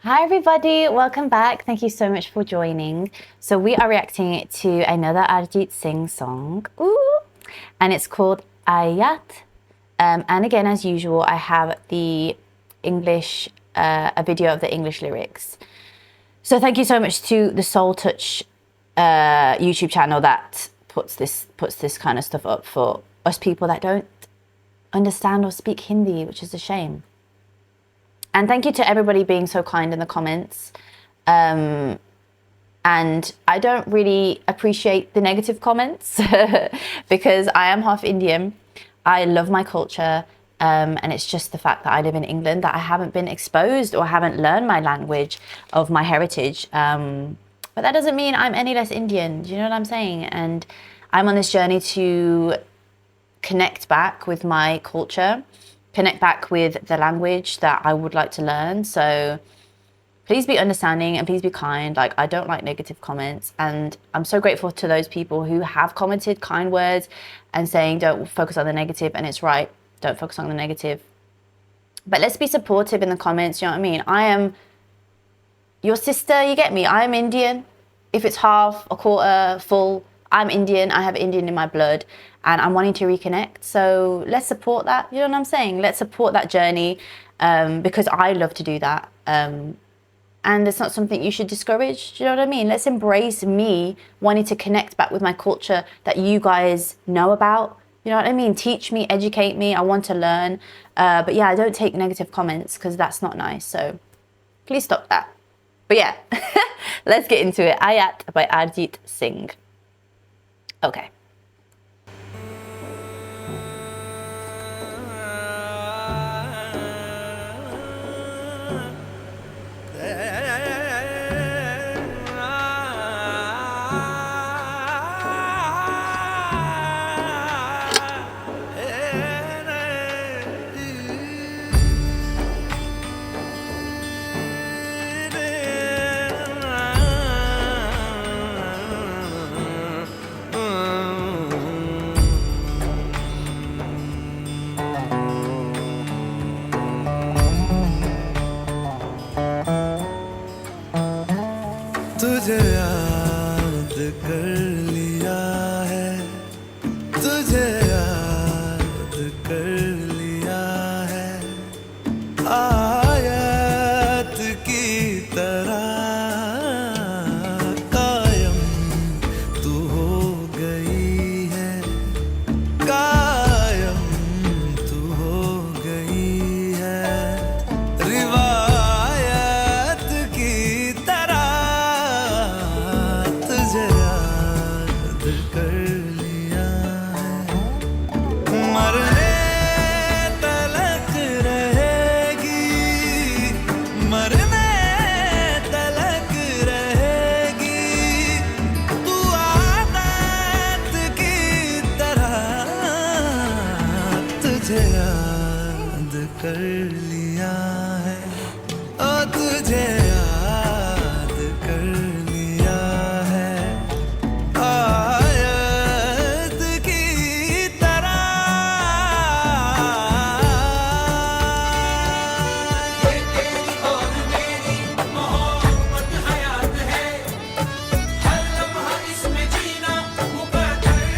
Hi everybody, welcome back. Thank you so much for joining. So we are reacting to another Arjit Singh song. Ooh. And it's called Aayat. And again, as usual, I have the English, a video of the English lyrics. So thank you so much to the Soul Touch YouTube channel that puts this kind of stuff up for us people that don't understand or speak Hindi, which is a shame. And thank you to everybody being so kind in the comments. And I don't really appreciate the negative comments because I am half Indian. I love my culture. And it's just the fact that I live in England that I haven't been exposed or haven't learned my language of my heritage. But that doesn't mean I'm any less Indian. Do you know what I'm saying? And I'm on this journey to connect back with my culture, connect back with the language that I would like to learn. So please be understanding and please be kind. Like, I don't like negative comments, and I'm so grateful to those people who have commented kind words and saying don't focus on the negative, and it's right, don't focus on the negative. But let's be supportive in the comments, you know what I mean? I am your sister, you get me? I'm Indian. If it's half, a quarter, full, I'm Indian, I have Indian in my blood, and I'm wanting to reconnect. So let's support that, you know what I'm saying? Let's support that journey because I love to do that. And it's not something you should discourage, do you know what I mean? Let's embrace me wanting to connect back with my culture that you guys know about. You know what I mean? Teach me, educate me, I want to learn. But yeah, I don't take negative comments because that's not nice. So please stop that. But yeah, let's get into it. Aayat by Arjit Singh. Okay. तुझे याद कर लिया है, तुझे याद कर लिया है, आयत की तरह कायम तू हो गई है, कायम तू हो गई है, रिवायत की तरह तुझे याद कर लिया है, मरने तलक रहेगी, मरने तलक रहेगी, तू आदत की तरह तुझे याद कर लिया है, ओ तुझे याद कर लिया है, आयत की तरह। और मेरी मोहब्बत हयात है, हर लम्हा इसमें जीना मुकद्दर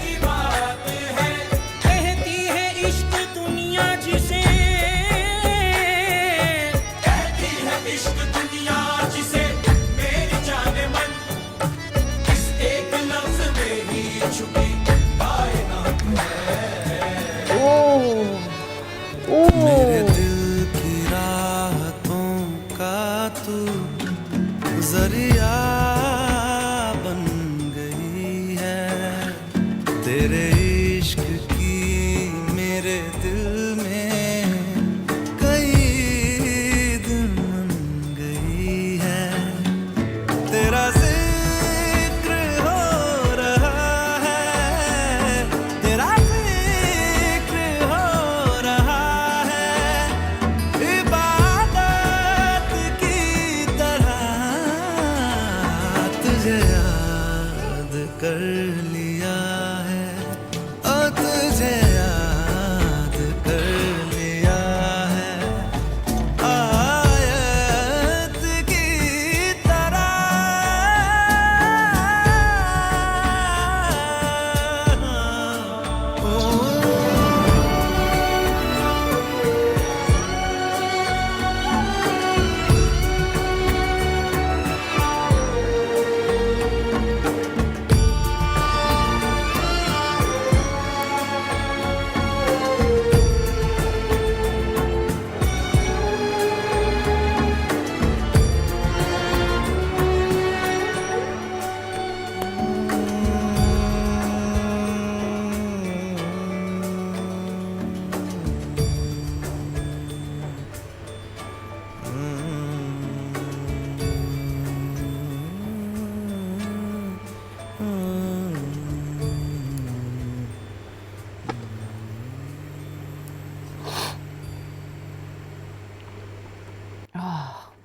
की बात है। कहती है इश्क दुनिया जिसे, कहती है इश्क दुनिया जिसे, मेरी जाने मन इस एक लफ्ज में ही छुपी कायनात मेरे दिल की राहतों का तू जरिया बन गई है, तेरे इश्क की मेरे दिल में कई दिन बन गई है, तेरा जिक्र हो रहा है, तेरा जिक्र हो रहा है, इबादत की तरह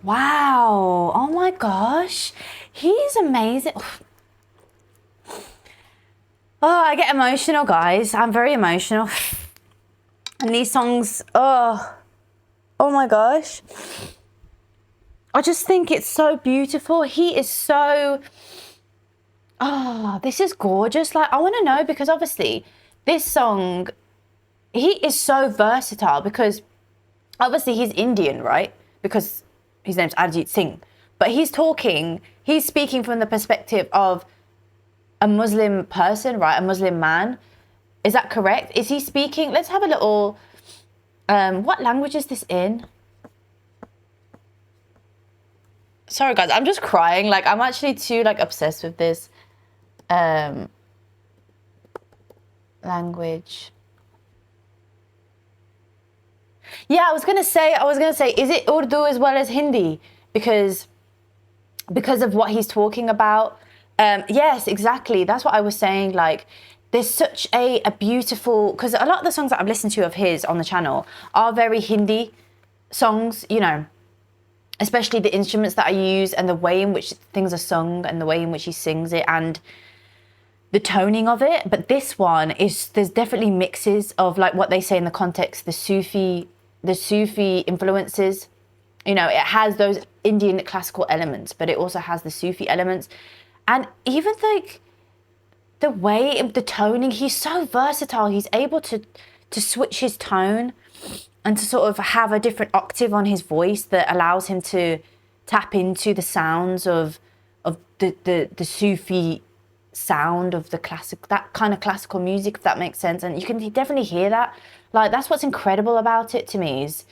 Wow. Oh my gosh. He's amazing. Oh, I get emotional, guys. I'm very emotional. And these songs, oh my gosh. I just think it's so beautiful. He is so, this is gorgeous. Like, I want to know, because obviously this song, he is so versatile, because obviously he's Indian, right? Because his name's Arjit Singh. But he's speaking from the perspective of a Muslim person, right? A Muslim man. Is that correct? Is he speaking? Let's have a little, what language is this in? Sorry guys, I'm just crying. Like, I'm actually too like obsessed with this language. Yeah, I was gonna say, is it Urdu as well as Hindi? Because of what he's talking about. Yes, exactly. That's what I was saying. Like, there's such a beautiful, because a lot of the songs that I've listened to of his on the channel are very Hindi songs, you know, especially the instruments that I use and the way in which things are sung and the way in which he sings it and the toning of it. But this one there's definitely mixes of, like, what they say in the context, the Sufi influences. You know, it has those Indian classical elements, but it also has the Sufi elements. And even like the way, the toning, he's so versatile. He's able to switch his tone and to sort of have a different octave on his voice that allows him to tap into the sounds of the Sufi sound of the classic, that kind of classical music, if that makes sense. And you can definitely hear that. Like, that's what's incredible about it to me, is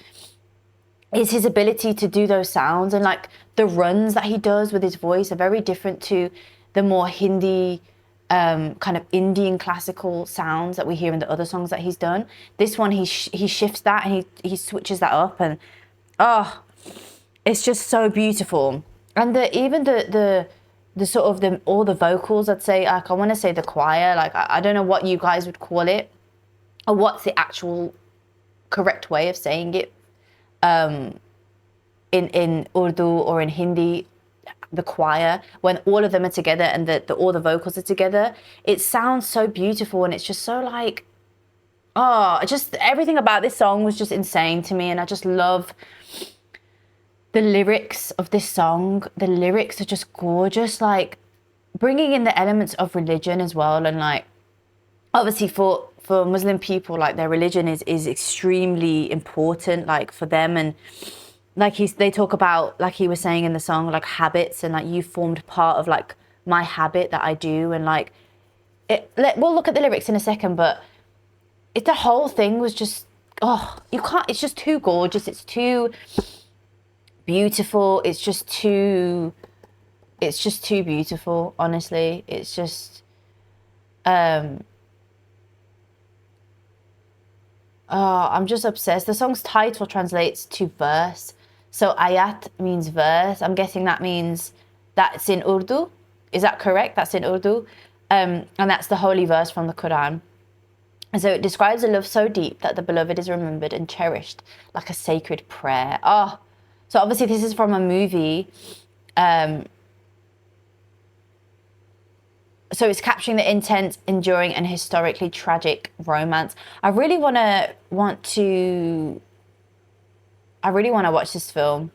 his ability to do those sounds. And like the runs that he does with his voice are very different to the more Hindi kind of Indian classical sounds that we hear in the other songs that he's done. This one, he shifts that and he switches that up, and it's just so beautiful. And even the sort of all the vocals, I'd say, like, I want to say the choir, like, I don't know what you guys would call it or what's the actual correct way of saying it in Urdu or in Hindi. The choir, when all of them are together and all the vocals are together, it sounds so beautiful. And it's just so like, just everything about this song was just insane to me. And I just love the lyrics of this song. The lyrics are just gorgeous, like bringing in the elements of religion as well. And like, obviously for Muslim people, like, their religion is extremely important, like, for them. And like they talk about, like he was saying in the song, like habits, and like, you formed part of like my habit that I do. And like, we'll look at the lyrics in a second, but the whole thing was just, you can't, it's just too gorgeous. It's too beautiful. It's just too beautiful, honestly. It's just, I'm just obsessed. The song's title translates to verse. So Aayat means verse. I'm guessing that means that's in Urdu. Is that correct? That's in Urdu. And that's the holy verse from the Quran. And so it describes a love so deep that the beloved is remembered and cherished like a sacred prayer. So obviously this is from a movie. So it's capturing the intense, enduring, and historically tragic romance. I really want to watch this film.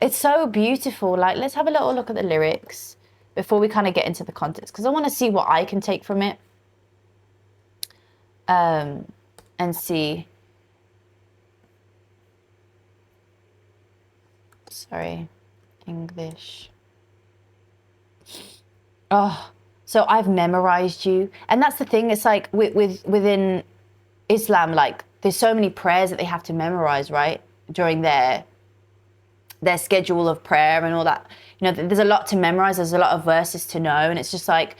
It's so beautiful. Like, let's have a little look at the lyrics before we kind of get into the context, because I want to see what I can take from it. And see. Sorry, English. So I've memorized you. And that's the thing. It's like within Islam, like, there's so many prayers that they have to memorize, right? During their schedule of prayer and all that. You know, there's a lot to memorize. There's a lot of verses to know. And it's just like,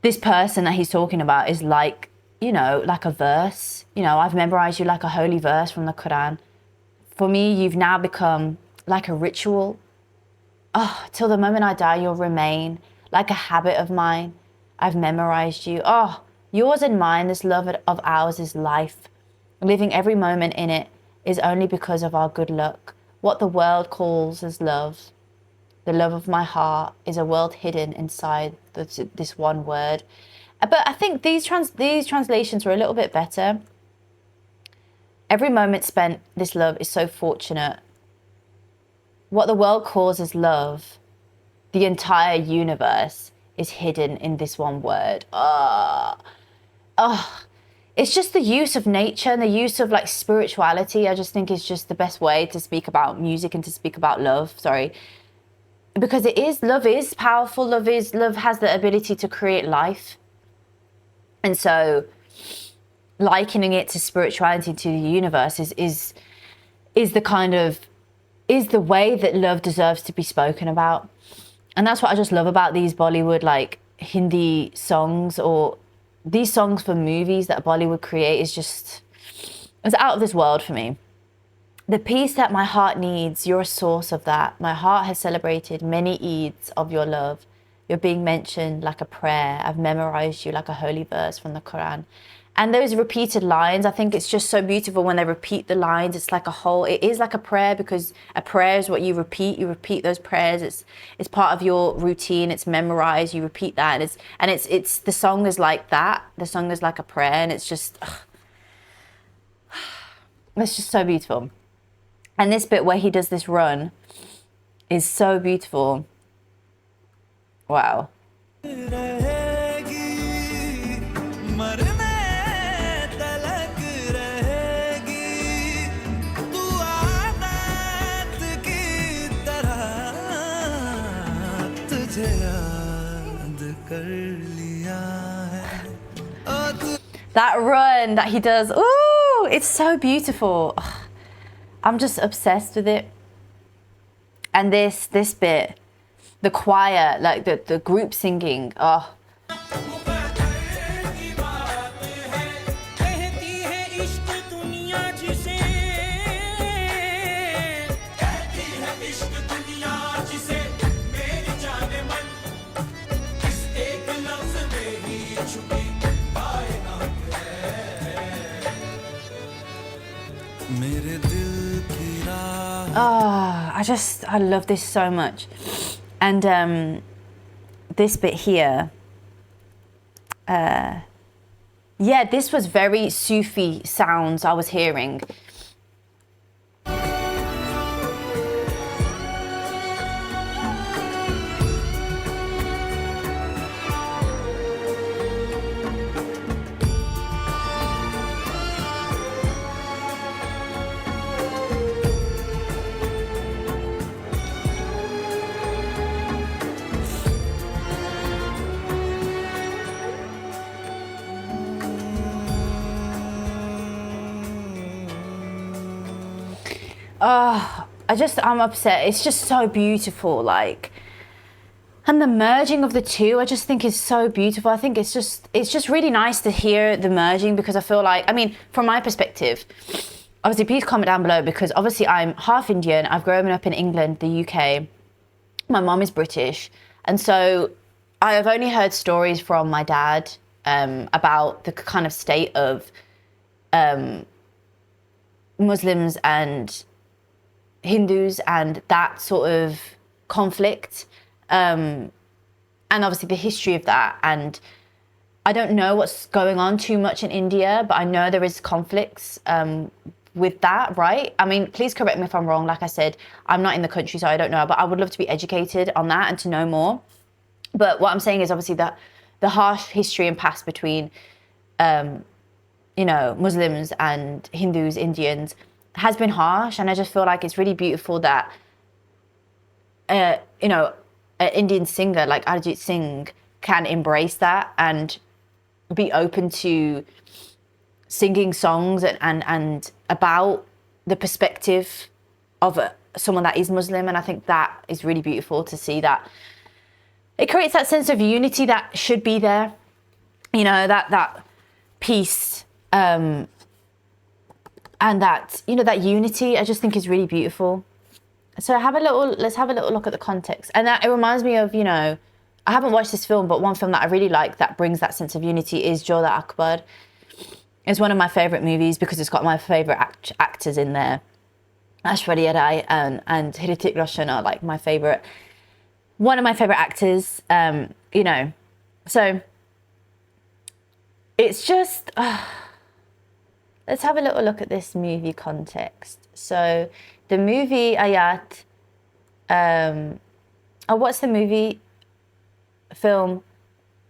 this person that he's talking about is like, you know, like a verse. You know, I've memorized you like a holy verse from the Quran. For me, you've now become like a ritual. Till the moment I die, you'll remain like a habit of mine. I've memorized you. Yours and mine, this love of ours is life. Living every moment in it is only because of our good luck. What the world calls as love, the love of my heart, is a world hidden inside this one word. But I think these translations were a little bit better. Every moment spent, this love is so fortunate. What the world calls as love, the entire universe is hidden in this one word. It's just the use of nature and the use of like spirituality. I just think is just the best way to speak about music and to speak about love. Sorry, because love is powerful. Love has the ability to create life, and so likening it to spirituality, to the universe, is the way that love deserves to be spoken about. And that's what I just love about these Bollywood, like Hindi songs, or these songs for movies that Bollywood create, it's out of this world for me. The peace that my heart needs, you're a source of that. My heart has celebrated many Eids of your love. You're being mentioned like a prayer. I've memorized you like a holy verse from the Quran. And those repeated lines, I think it's just so beautiful when they repeat the lines. It's like it is like a prayer, because a prayer is what you repeat. You repeat those prayers. It's part of your routine. It's memorized. You repeat that. And it's the song is like that. The song is like a prayer, and it's just so beautiful. And this bit where he does this run is so beautiful. Wow. That run that he does, ooh, it's so beautiful. I'm just obsessed with it. And this bit, the choir, like the group singing, oh. I love this so much. And this bit here, yeah, this was very Sufi sounds I was hearing. I'm upset. It's just so beautiful, like, and the merging of the two, I just think is so beautiful. I think it's just really nice to hear the merging, because I feel like, I mean, from my perspective, obviously, please comment down below, because obviously I'm half Indian. I've grown up in England, the UK. My mom is British, and so I have only heard stories from my dad about the kind of state of Muslims and Hindus and that sort of conflict, and obviously the history of that. And I don't know what's going on too much in India, but I know there is conflicts with that, right? I mean, please correct me if I'm wrong. Like I said, I'm not in the country, so I don't know, but I would love to be educated on that and to know more. But what I'm saying is obviously that the harsh history and past between, Muslims and Hindus, Indians, has been harsh. And I just feel like it's really beautiful that, an Indian singer like Arjit Singh can embrace that and be open to singing songs and about the perspective of someone that is Muslim. And I think that is really beautiful to see, that it creates that sense of unity that should be there, that peace, and that, that unity, I just think is really beautiful. So let's have a little look at the context. And that, it reminds me of, I haven't watched this film, but one film that I really like that brings that sense of unity is Jodha Akbar. It's one of my favorite movies because it's got my favorite actors in there. Aishwarya Rai and Hrithik Roshan are like one of my favorite actors. You know, so it's just let's have a little look at this movie context. So the movie Aayat, what's the movie film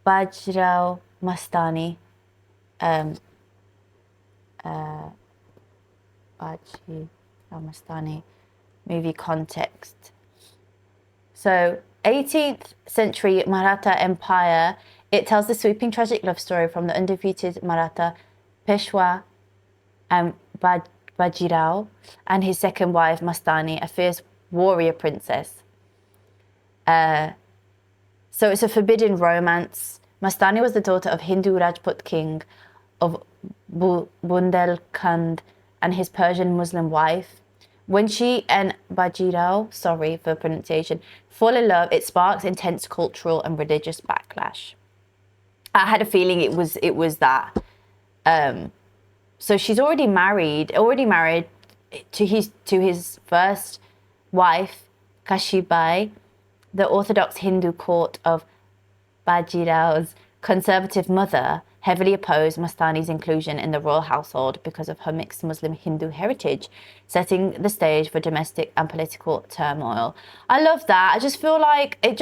Bajrao Mastani, Bajrao Mastani movie context. So 18th century Maratha Empire, it tells the sweeping tragic love story from the undefeated Maratha Peshwa Bajirao and his second wife Mastani, a fierce warrior princess. So it's a forbidden romance. Mastani was the daughter of Hindu Rajput king of Bundelkhand and his Persian Muslim wife. When she and Bajirao, sorry for pronunciation, fall in love, it sparks intense cultural and religious backlash. I had a feeling it was that. So she's already married to his first wife, Kashibai. The Orthodox Hindu court of Bajirao's conservative mother heavily opposed Mastani's inclusion in the royal household because of her mixed Muslim Hindu heritage, setting the stage for domestic and political turmoil. I love that. I just feel like it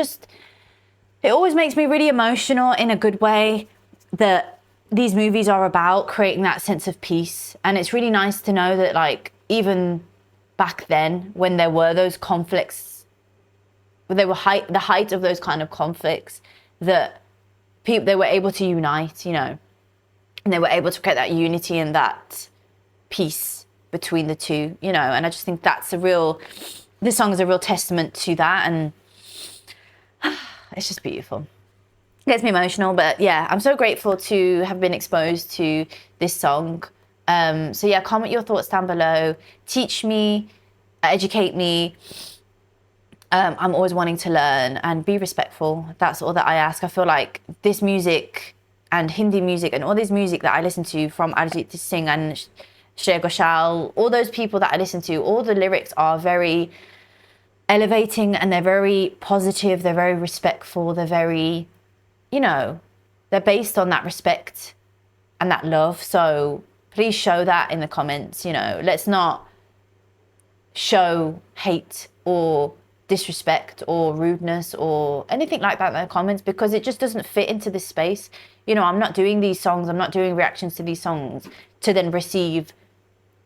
always makes me really emotional in a good way that these movies are about creating that sense of peace. And it's really nice to know that, like, even back then when there were those conflicts, they were the height of those kind of conflicts, that they were able to unite, you know, and they were able to create that unity and that peace between the two, you know. And I just think this song is a real testament to that, and it's just beautiful. It gets me emotional, but yeah, I'm so grateful to have been exposed to this song. So yeah, comment your thoughts down below. Teach me, educate me. I'm always wanting to learn and be respectful. That's all that I ask. I feel like this music and Hindi music and all this music that I listen to, from Arjit to Singh and Shreya Ghoshal, all those people that I listen to, all the lyrics are very elevating and they're very positive. They're very respectful. They're very, you know, they're based on that respect and that love. So please show that in the comments. You know, let's not show hate or disrespect or rudeness or anything like that in the comments, because it just doesn't fit into this space. You know, I'm not doing these songs, I'm not doing reactions to these songs to then receive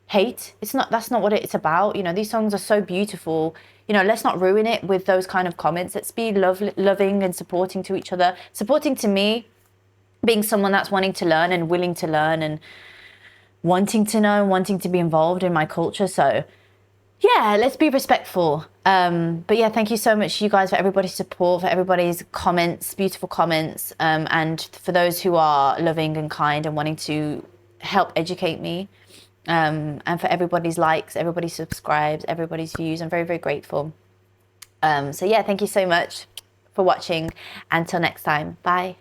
hate. That's not what it's about. You know, these songs are so beautiful. You know, let's not ruin it with those kind of comments. Let's be loving and supporting to each other, supporting to me, being someone that's wanting to learn and willing to learn and wanting to know, wanting to be involved in my culture. So yeah, let's be respectful. But yeah, thank you so much, you guys, for everybody's support, for everybody's comments, beautiful comments, and for those who are loving and kind and wanting to help educate me, and for everybody's likes, everybody's subscribes, everybody's views. I'm very, very grateful. So yeah, thank you so much for watching. Until next time, bye.